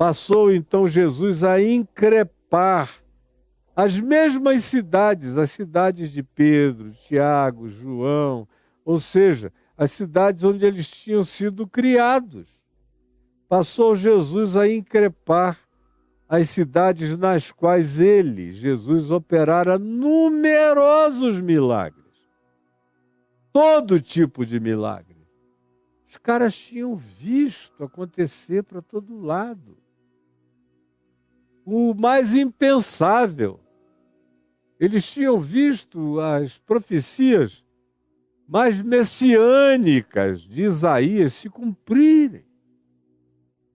Passou então Jesus a increpar as mesmas cidades, as cidades de Pedro, Tiago, João, ou seja, as cidades onde eles tinham sido criados. Passou Jesus a increpar as cidades nas quais ele, Jesus, operara numerosos milagres. Todo tipo de milagre. Os caras tinham visto acontecer para todo lado. O mais impensável. Eles tinham visto as profecias mais messiânicas de Isaías se cumprirem.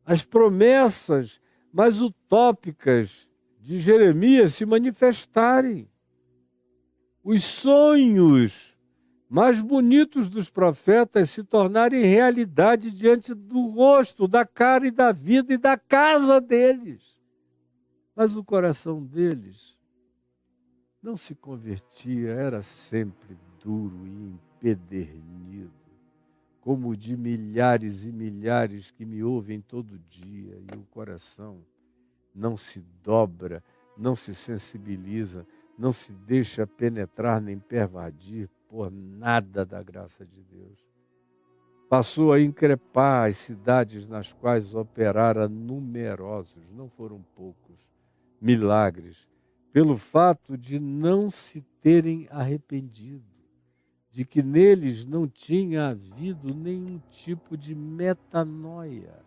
As promessas mais utópicas de Jeremias se manifestarem. Os sonhos mais bonitos dos profetas se tornarem realidade diante do rosto, da cara e da vida e da casa deles. Mas o coração deles não se convertia, era sempre duro e empedernido, como o de milhares e milhares que me ouvem todo dia, e o coração não se dobra, não se sensibiliza, não se deixa penetrar nem pervadir por nada da graça de Deus. Passou a increpar as cidades nas quais operara numerosos, não foram poucos, milagres, pelo fato de não se terem arrependido, de que neles não tinha havido nenhum tipo de metanoia,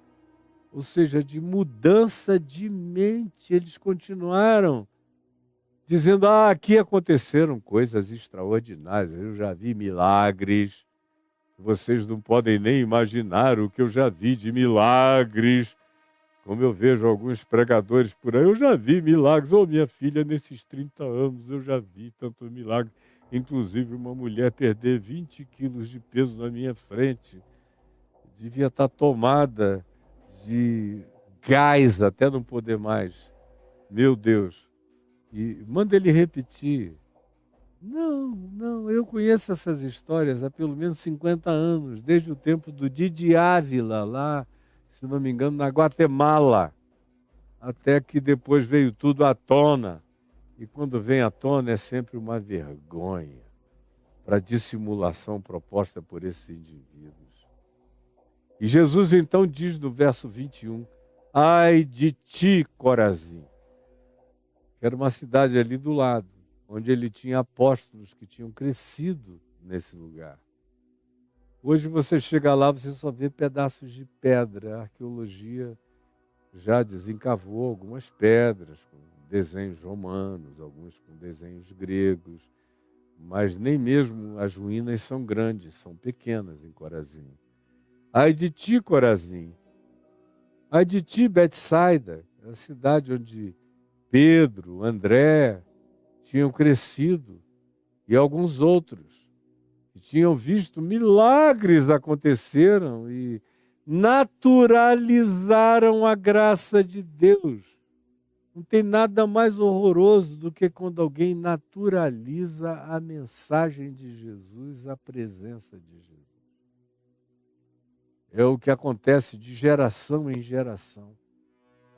ou seja, de mudança de mente. Eles continuaram dizendo, aqui aconteceram coisas extraordinárias, eu já vi milagres, vocês não podem nem imaginar o que eu já vi de milagres. Como eu vejo alguns pregadores por aí, eu já vi milagres. Minha filha, nesses 30 anos, eu já vi tanto milagre. Inclusive, uma mulher perder 20 quilos de peso na minha frente. Devia estar tomada de gás até não poder mais. Meu Deus. E manda ele repetir. Não, eu conheço essas histórias há pelo menos 50 anos, desde o tempo do Didi Ávila, lá, se não me engano, na Guatemala, até que depois veio tudo à tona. E quando vem à tona é sempre uma vergonha para a dissimulação proposta por esses indivíduos. E Jesus então diz no verso 21, ai de ti, Corazim, que era uma cidade ali do lado, onde ele tinha apóstolos que tinham crescido nesse lugar. Hoje você chega lá, você só vê pedaços de pedra. A arqueologia já desencavou algumas pedras, com desenhos romanos, alguns com desenhos gregos, mas nem mesmo as ruínas são grandes, são pequenas em Corazim. Ai de ti, Corazim! Ai de ti, Betsaida, a cidade onde Pedro, André tinham crescido, e alguns outros que tinham visto milagres aconteceram e naturalizaram a graça de Deus. Não tem nada mais horroroso do que quando alguém naturaliza a mensagem de Jesus, a presença de Jesus. É o que acontece de geração em geração.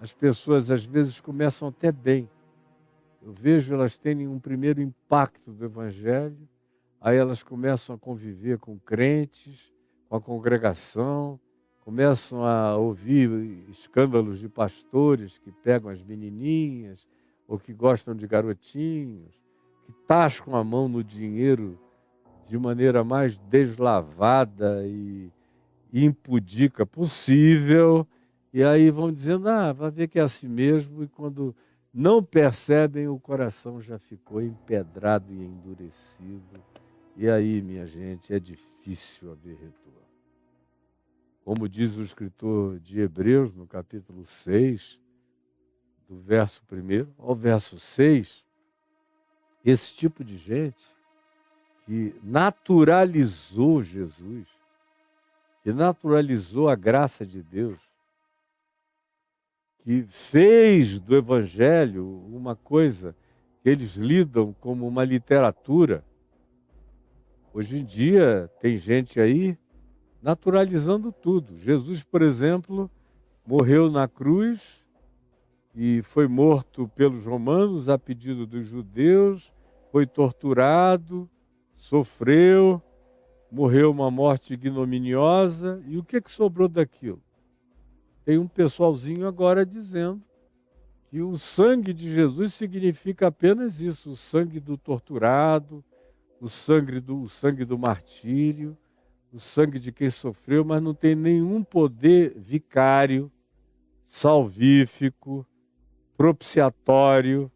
As pessoas às vezes começam até bem. Eu vejo elas terem um primeiro impacto do Evangelho, aí elas começam a conviver com crentes, com a congregação, começam a ouvir escândalos de pastores que pegam as menininhas, ou que gostam de garotinhos, que tascam a mão no dinheiro de maneira mais deslavada e impudica possível, e aí vão dizendo, vai ver que é assim mesmo, e quando não percebem, o coração já ficou empedrado e endurecido. E aí, minha gente, é difícil haver retorno. Como diz o escritor de Hebreus, no capítulo 6, do verso 1 ao verso 6, esse tipo de gente que naturalizou Jesus, que naturalizou a graça de Deus, que fez do Evangelho uma coisa que eles lidam como uma literatura. Hoje em dia tem gente aí naturalizando tudo. Jesus, por exemplo, morreu na cruz e foi morto pelos romanos a pedido dos judeus, foi torturado, sofreu, morreu uma morte ignominiosa, e o que sobrou daquilo? Tem um pessoalzinho agora dizendo que o sangue de Jesus significa apenas isso, o sangue do torturado, o sangue do martírio, o sangue de quem sofreu, mas não tem nenhum poder vicário, salvífico, propiciatório,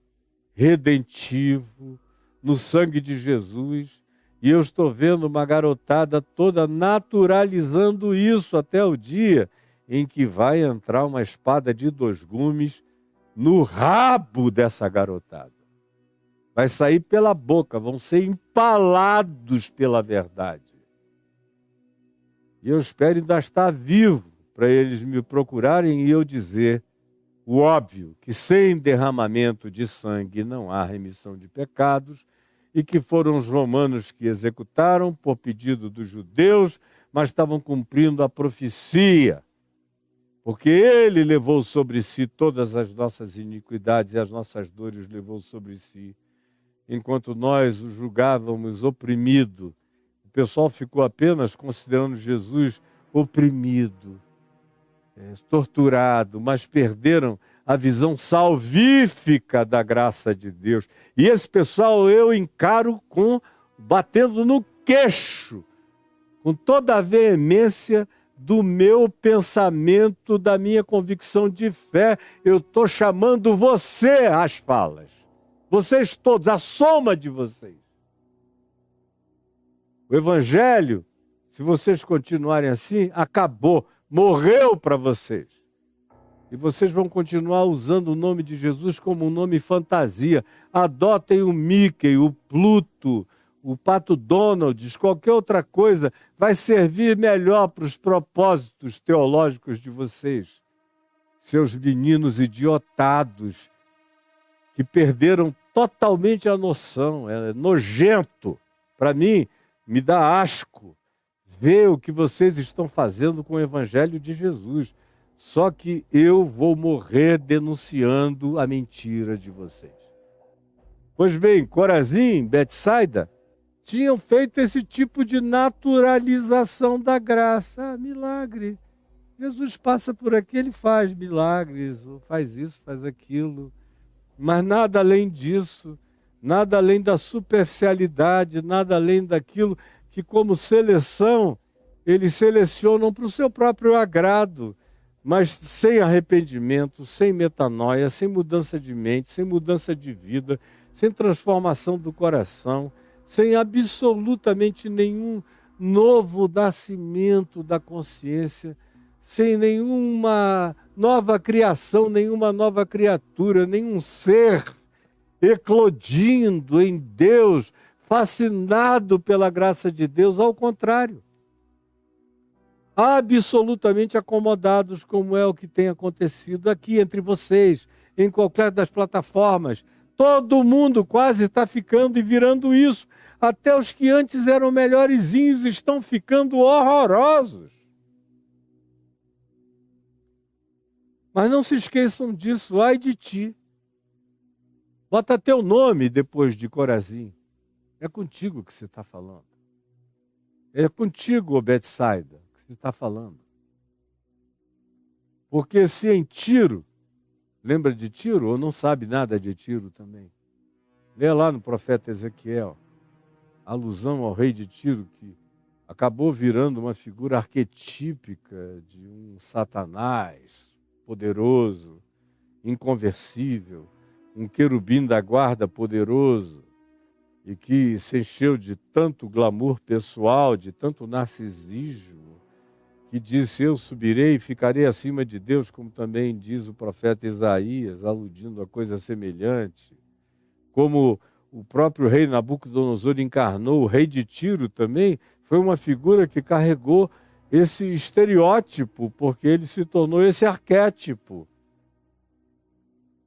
redentivo, no sangue de Jesus. E eu estou vendo uma garotada toda naturalizando isso até o dia em que vai entrar uma espada de 2 gumes no rabo dessa garotada. Vai sair pela boca, vão ser empalados pela verdade. E eu espero ainda estar vivo para eles me procurarem e eu dizer o óbvio, que sem derramamento de sangue não há remissão de pecados, e que foram os romanos que executaram por pedido dos judeus, mas estavam cumprindo a profecia, porque ele levou sobre si todas as nossas iniquidades e as nossas dores levou sobre si. Enquanto nós o julgávamos oprimido, o pessoal ficou apenas considerando Jesus oprimido, torturado, mas perderam a visão salvífica da graça de Deus. E esse pessoal eu encaro batendo no queixo, com toda a veemência do meu pensamento, da minha convicção de fé. Eu estou chamando você às falas. Vocês todos, a soma de vocês. O Evangelho, se vocês continuarem assim, acabou. Morreu para vocês. E vocês vão continuar usando o nome de Jesus como um nome fantasia. Adotem o Mickey, o Pluto, o Pato Donald, qualquer outra coisa. Vai servir melhor para os propósitos teológicos de vocês. Seus meninos idiotados que perderam totalmente a noção. É nojento. Para mim, me dá asco ver o que vocês estão fazendo com o Evangelho de Jesus. Só que eu vou morrer denunciando a mentira de vocês. Pois bem, Corazim, Betsaida, tinham feito esse tipo de naturalização da graça. Milagre. Jesus passa por aqui, ele faz milagres, faz isso, faz aquilo. Mas nada além disso, nada além da superficialidade, nada além daquilo que como seleção, eles selecionam para o seu próprio agrado, mas sem arrependimento, sem metanoia, sem mudança de mente, sem mudança de vida, sem transformação do coração, sem absolutamente nenhum novo nascimento da consciência, sem nenhuma nova criação, nenhuma nova criatura, nenhum ser eclodindo em Deus, fascinado pela graça de Deus, ao contrário. Absolutamente acomodados, como é o que tem acontecido aqui entre vocês, em qualquer das plataformas. Todo mundo quase está ficando e virando isso. Até os que antes eram melhorzinhos estão ficando horrorosos. Mas não se esqueçam disso, ai de ti. Bota teu nome depois de Corazim. É contigo que você está falando. É contigo, Betsaida, que você está falando. Porque se em Tiro, lembra de Tiro ou não sabe nada de Tiro também? Lê lá no profeta Ezequiel, a alusão ao rei de Tiro, que acabou virando uma figura arquetípica de um Satanás poderoso, inconversível, um querubim da guarda poderoso, e que se encheu de tanto glamour pessoal, de tanto narcisismo, que disse, eu subirei e ficarei acima de Deus, como também diz o profeta Isaías, aludindo a coisa semelhante. Como o próprio rei Nabucodonosor encarnou, o rei de Tiro também foi uma figura que carregou esse estereótipo, porque ele se tornou esse arquétipo.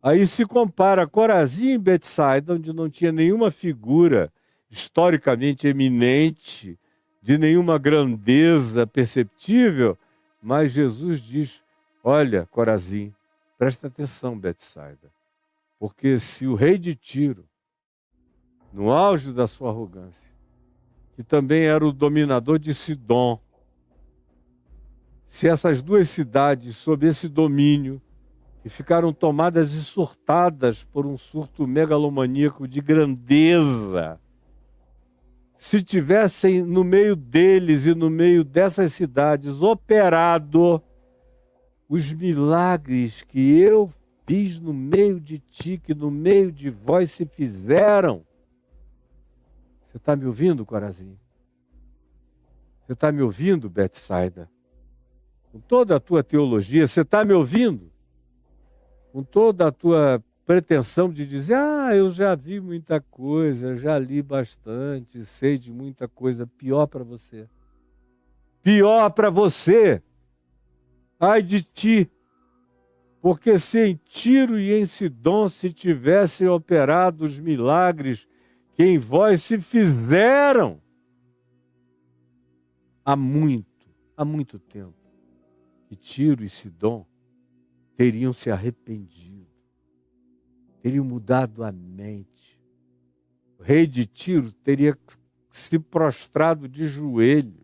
Aí se compara Corazim e Betsaida, onde não tinha nenhuma figura historicamente eminente, de nenhuma grandeza perceptível, mas Jesus diz, olha, Corazim, Presta atenção, Betsaida, porque se o rei de Tiro, no auge da sua arrogância, que também era o dominador de Sidom, se essas duas cidades, sob esse domínio, que ficaram tomadas e surtadas por um surto megalomaníaco de grandeza, se tivessem no meio deles e no meio dessas cidades operado os milagres que eu fiz no meio de ti, que no meio de vós se fizeram. Você está me ouvindo, Corazinho? Você está me ouvindo, Betsaida? Com toda a tua teologia, você está me ouvindo? Com toda a tua pretensão de dizer, eu já vi muita coisa, já li bastante, sei de muita coisa. Pior para você. Pior para você. Ai de ti. Porque se em Tiro e em Sidom se tivessem operado os milagres que em vós se fizeram, há muito tempo, que Tiro e Sidom teriam se arrependido, teriam mudado a mente. O rei de Tiro teria se prostrado de joelhos.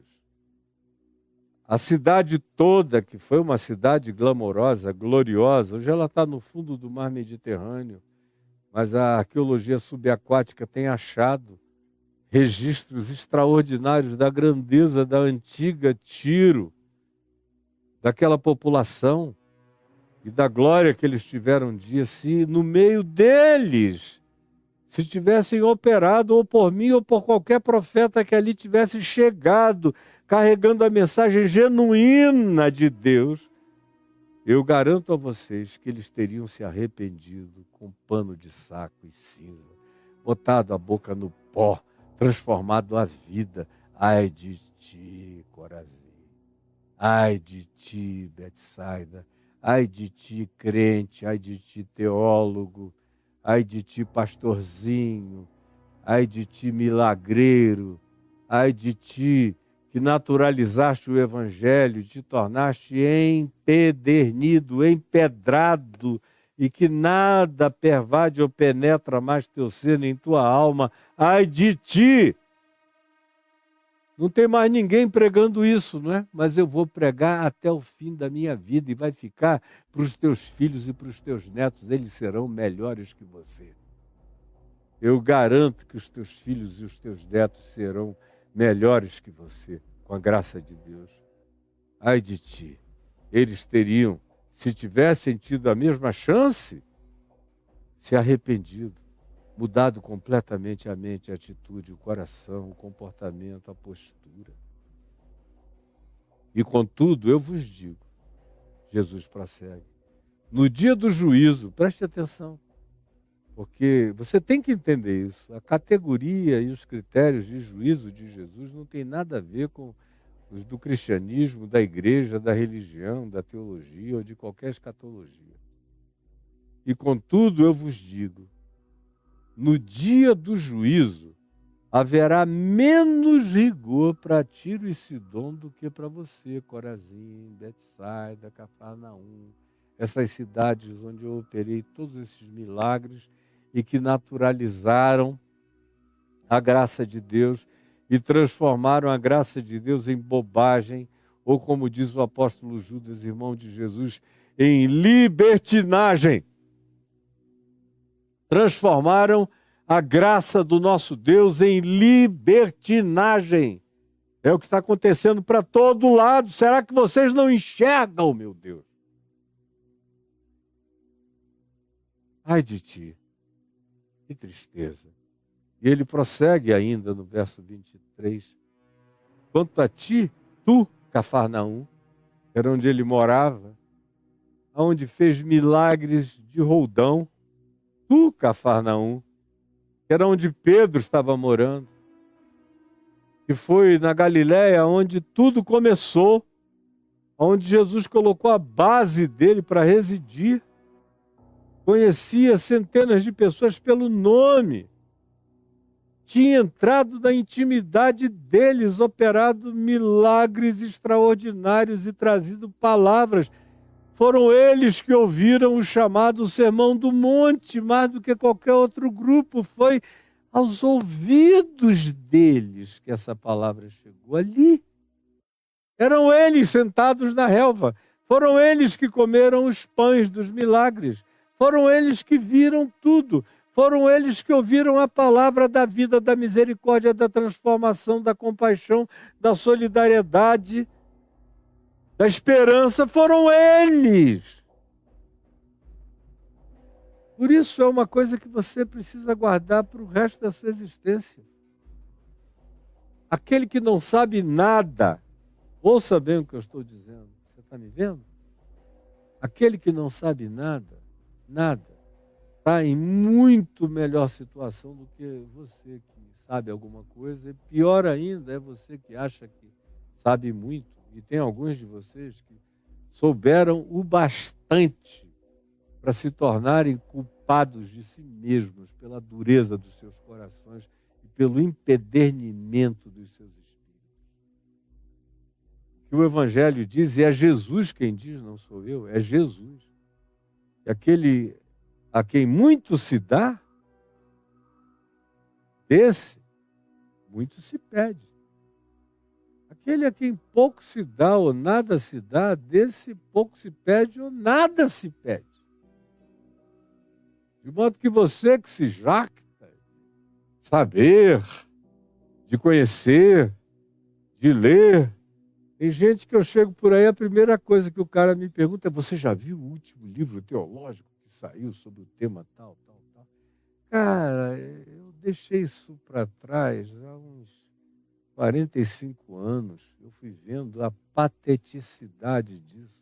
A cidade toda, que foi uma cidade glamourosa, gloriosa, hoje ela está no fundo do mar Mediterrâneo, mas a arqueologia subaquática tem achado registros extraordinários da grandeza da antiga Tiro, daquela população e da glória que eles tiveram um dia. Se no meio deles, se tivessem operado, ou por mim, ou por qualquer profeta que ali tivesse chegado, carregando a mensagem genuína de Deus, eu garanto a vocês que eles teriam se arrependido com pano de saco e cinza, botado a boca no pó, transformado a vida. Ai de ti, Corazim. Ai de ti, Betsaida. Ai de ti, crente. Ai de ti, teólogo. Ai de ti, pastorzinho. Ai de ti, milagreiro. Ai de ti, que naturalizaste o evangelho, te tornaste empedernido, empedrado, e que nada pervade ou penetra mais teu ser nem tua alma. Ai de ti! Não tem mais ninguém pregando isso, não é? Mas eu vou pregar até o fim da minha vida e vai ficar para os teus filhos e para os teus netos. Eles serão melhores que você. Eu garanto que os teus filhos e os teus netos serão melhores que você, com a graça de Deus. Ai de ti! Eles teriam, se tivessem tido a mesma chance, se arrependido, mudado completamente a mente, a atitude, o coração, o comportamento, a postura. E contudo, eu vos digo, Jesus prossegue, no dia do juízo, preste atenção, porque você tem que entender isso, a categoria e os critérios de juízo de Jesus não tem nada a ver com os do cristianismo, da igreja, da religião, da teologia ou de qualquer escatologia. E contudo, eu vos digo, no dia do juízo, haverá menos rigor para Tiro e Sidom do que para você, Corazim, Betsaida, Cafarnaum, essas cidades onde eu operei todos esses milagres e que naturalizaram a graça de Deus e transformaram a graça de Deus em bobagem, ou como diz o apóstolo Judas, irmão de Jesus, em libertinagem. Transformaram a graça do nosso Deus em libertinagem. É o que está acontecendo para todo lado. Será que vocês não enxergam, meu Deus? Ai de ti, que tristeza. E ele prossegue ainda no verso 23. Quanto a ti, tu, Cafarnaum, era onde ele morava, onde fez milagres de roldão, tu, Cafarnaum, que era onde Pedro estava morando, que foi na Galiléia onde tudo começou, onde Jesus colocou a base dele para residir, conhecia centenas de pessoas pelo nome, tinha entrado na intimidade deles, operado milagres extraordinários e trazido palavras. Foram eles que ouviram o chamado Sermão do Monte, mais do que qualquer outro grupo. Foi aos ouvidos deles que essa palavra chegou ali. Eram eles sentados na relva. Foram eles que comeram os pães dos milagres. Foram eles que viram tudo. Foram eles que ouviram a palavra da vida, da misericórdia, da transformação, da compaixão, da solidariedade, da esperança. Foram eles. Por isso é uma coisa que você precisa guardar para o resto da sua existência. Aquele que não sabe nada, ouça bem o que eu estou dizendo. Você está me vendo? Aquele que não sabe nada, está em muito melhor situação do que você que sabe alguma coisa. E pior ainda é você que acha que sabe muito. E tem alguns de vocês que souberam o bastante para se tornarem culpados de si mesmos pela dureza dos seus corações e pelo empedernimento dos seus espíritos. O que o Evangelho diz, e é Jesus quem diz, não sou eu, é Jesus. E aquele a quem muito se dá, desse, muito se pede. Aquele a quem pouco se dá ou nada se dá, desse pouco se pede ou nada se pede. De modo que você que se jacta de saber, de conhecer, de ler, tem gente que eu chego por aí, a primeira coisa que o cara me pergunta é: você já viu o último livro teológico que saiu sobre o tema tal, tal, tal? Cara, eu deixei isso para trás há uns 45 anos. Eu fui vendo a pateticidade disso.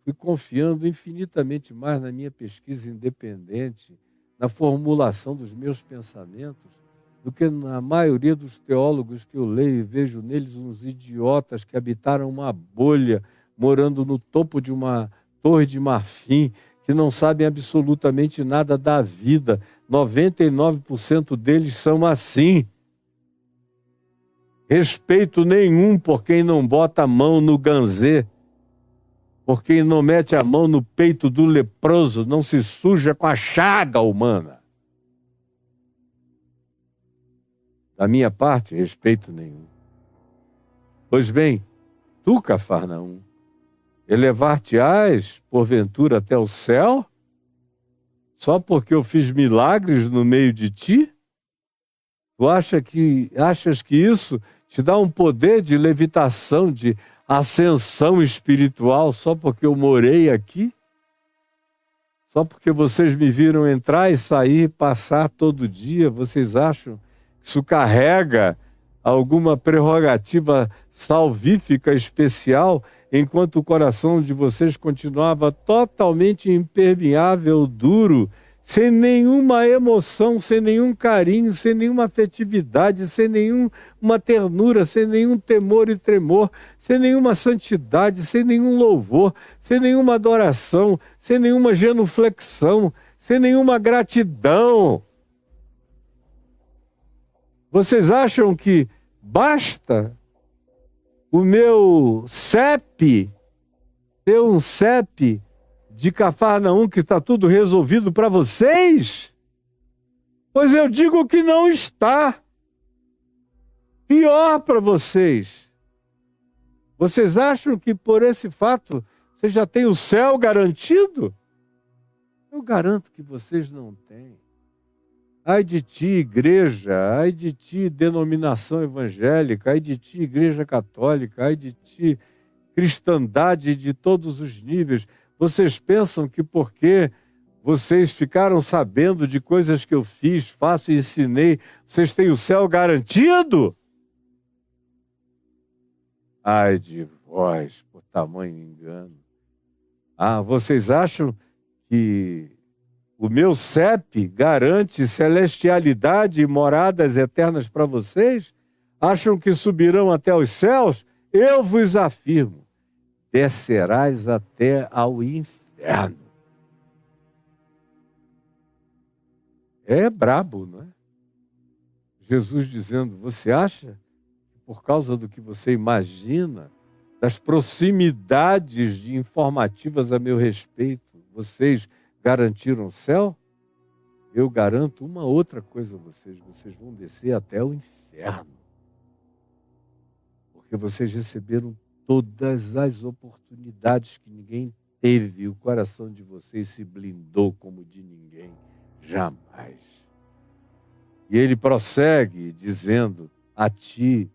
Fui confiando infinitamente mais na minha pesquisa independente, na formulação dos meus pensamentos, do que na maioria dos teólogos que eu leio e vejo neles uns idiotas que habitaram uma bolha, morando no topo de uma torre de marfim, que não sabem absolutamente nada da vida. 99% deles são assim. Respeito nenhum por quem não bota a mão no ganzê, por quem não mete a mão no peito do leproso, não se suja com a chaga humana. Da minha parte, respeito nenhum. Pois bem, tu, Cafarnaum, elevar-te-ás, porventura, até o céu, só porque eu fiz milagres no meio de ti? Tu achas que isso te dá um poder de levitação, de ascensão espiritual, só porque eu morei aqui? Só porque vocês me viram entrar e sair, passar todo dia, vocês acham que isso carrega alguma prerrogativa salvífica especial, enquanto o coração de vocês continuava totalmente impermeável, duro, sem nenhuma emoção, sem nenhum carinho, sem nenhuma afetividade, sem nenhuma ternura, sem nenhum temor e tremor, sem nenhuma santidade, sem nenhum louvor, sem nenhuma adoração, sem nenhuma genuflexão, sem nenhuma gratidão? Vocês acham que basta o meu CEP ter um CEP de Cafarnaum que está tudo resolvido para vocês? Pois eu digo que não está. Pior para vocês. Vocês acham que por esse fato você já tem o céu garantido? Eu garanto que vocês não têm. Ai de ti, igreja, ai de ti, denominação evangélica, ai de ti, igreja católica, ai de ti, cristandade de todos os níveis. Vocês pensam que porque vocês ficaram sabendo de coisas que eu fiz, faço e ensinei, vocês têm o céu garantido? Ai de vós, por tamanho engano. Ah, vocês acham que o meu CEP garante celestialidade e moradas eternas para vocês? Acham que subirão até os céus? Eu vos afirmo, descerás até ao inferno. É brabo, não é? Jesus dizendo: você acha que por causa do que você imagina, das proximidades de informativas a meu respeito, vocês garantiram o céu? Eu garanto uma outra coisa a vocês: vocês vão descer até o inferno. Porque vocês receberam todas as oportunidades que ninguém teve, o coração de vocês se blindou como de ninguém, jamais. E ele prossegue dizendo: a ti,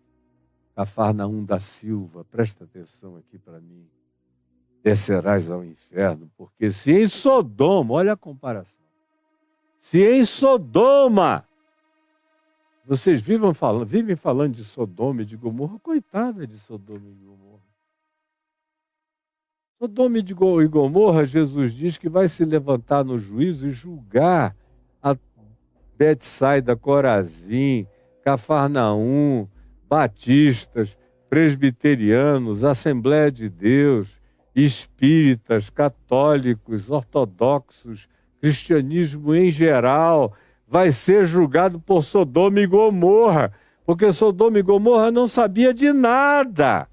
Cafarnaum da Silva, presta atenção aqui para mim, descerás ao inferno, porque se em Sodoma, olha a comparação, se em Sodoma, vocês vivem falando de Sodoma e de Gomorra, coitada de Sodoma e Gomorra. Sodoma e Gomorra, Jesus diz que vai se levantar no juízo e julgar a Betsaida, Corazim, Cafarnaum, batistas, presbiterianos, Assembleia de Deus, espíritas, católicos, ortodoxos, cristianismo em geral, vai ser julgado por Sodoma e Gomorra, porque Sodoma e Gomorra não sabia de nada.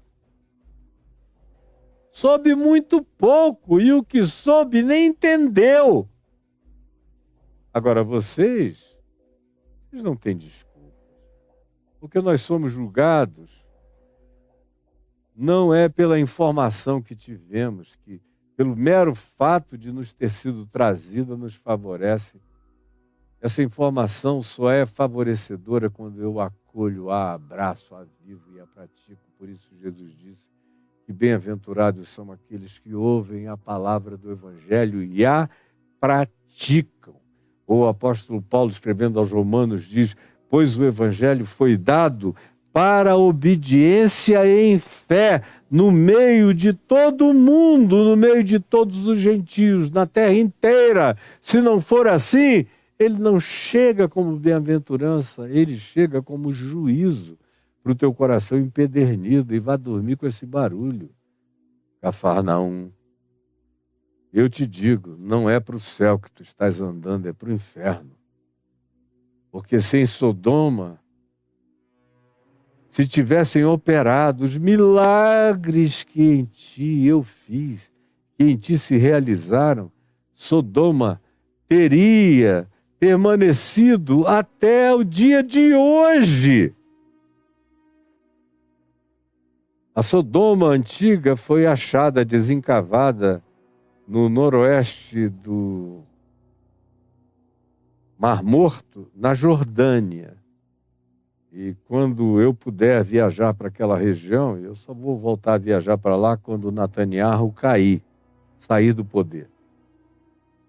Soube muito pouco e o que soube nem entendeu. Agora vocês não têm desculpa. Porque nós somos julgados não é pela informação que tivemos, que pelo mero fato de nos ter sido trazida nos favorece. Essa informação só é favorecedora quando eu acolho, a abraço, a vivo e a pratico. Por isso Jesus disse que bem-aventurados são aqueles que ouvem a palavra do Evangelho e a praticam. O apóstolo Paulo, escrevendo aos Romanos, diz: pois o Evangelho foi dado para a obediência em fé, no meio de todo o mundo, no meio de todos os gentios, na terra inteira. Se não for assim, ele não chega como bem-aventurança, ele chega como juízo para o teu coração empedernido, e vá dormir com esse barulho. Cafarnaum, eu te digo, não é para o céu que tu estás andando, é para o inferno. Porque se em Sodoma, se tivessem operado os milagres que em ti eu fiz, que em ti se realizaram, Sodoma teria permanecido até o dia de hoje. A Sodoma antiga foi achada desencavada no noroeste do Mar Morto, na Jordânia. E quando eu puder viajar para aquela região, eu só vou voltar a viajar para lá quando Netanyahu sair do poder.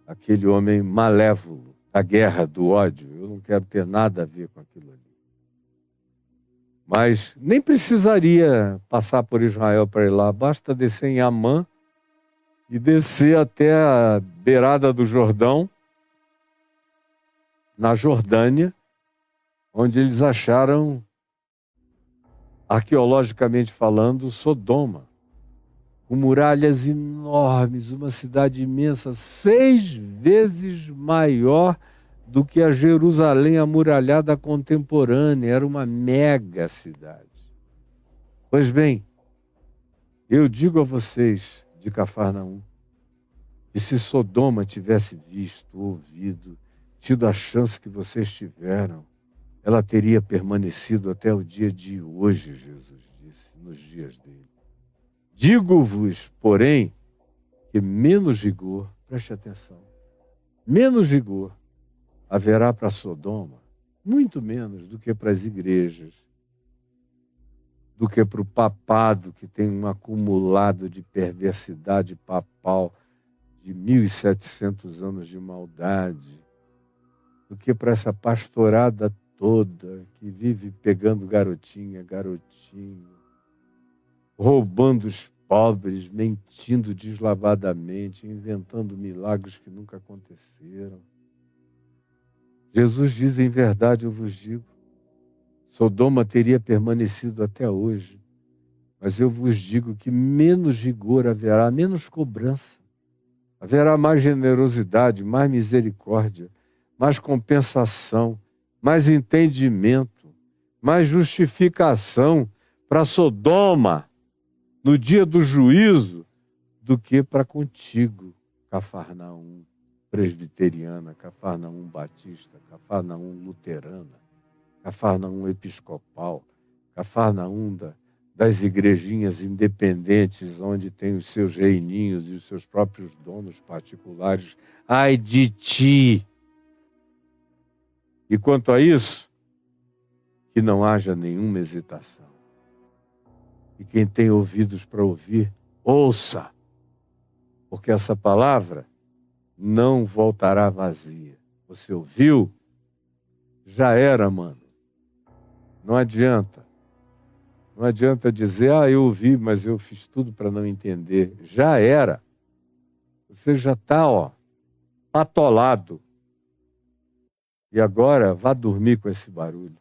Aquele homem malévolo, da guerra, do ódio. Eu não quero ter nada a ver com aquilo ali. Mas nem precisaria passar por Israel para ir lá, basta descer em Amã e descer até a beirada do Jordão, na Jordânia, onde eles acharam, arqueologicamente falando, Sodoma, com muralhas enormes, uma cidade imensa, 6 vezes maior do que a Jerusalém amuralhada contemporânea. Era uma mega cidade. Pois bem, eu digo a vocês de Cafarnaum, que se Sodoma tivesse visto, ouvido, tido a chance que vocês tiveram, ela teria permanecido até o dia de hoje, Jesus disse, nos dias dele. Digo-vos, porém, que menos rigor, preste atenção, menos rigor haverá para Sodoma, muito menos do que para as igrejas, do que para o papado, que tem um acumulado de perversidade papal de 1.700 anos de maldade, do que para essa pastorada toda que vive pegando garotinha, garotinho, roubando os pobres, mentindo deslavadamente, inventando milagres que nunca aconteceram. Jesus diz: em verdade eu vos digo, Sodoma teria permanecido até hoje, mas eu vos digo que menos rigor haverá, menos cobrança, haverá mais generosidade, mais misericórdia, mais compensação, mais entendimento, mais justificação para Sodoma no dia do juízo do que para contigo, Cafarnaum presbiteriana, Cafarnaum batista, Cafarnaum luterana, Cafarnaum episcopal, Cafarnaum das igrejinhas independentes, onde tem os seus reininhos e os seus próprios donos particulares. Ai de ti! E quanto a isso, que não haja nenhuma hesitação. E quem tem ouvidos para ouvir, ouça, porque essa palavra não voltará vazia. Você ouviu? Já era, mano. Não adianta. Não adianta dizer, eu ouvi, mas eu fiz tudo para não entender. Já era. Você já está, patolado. E agora, vá dormir com esse barulho.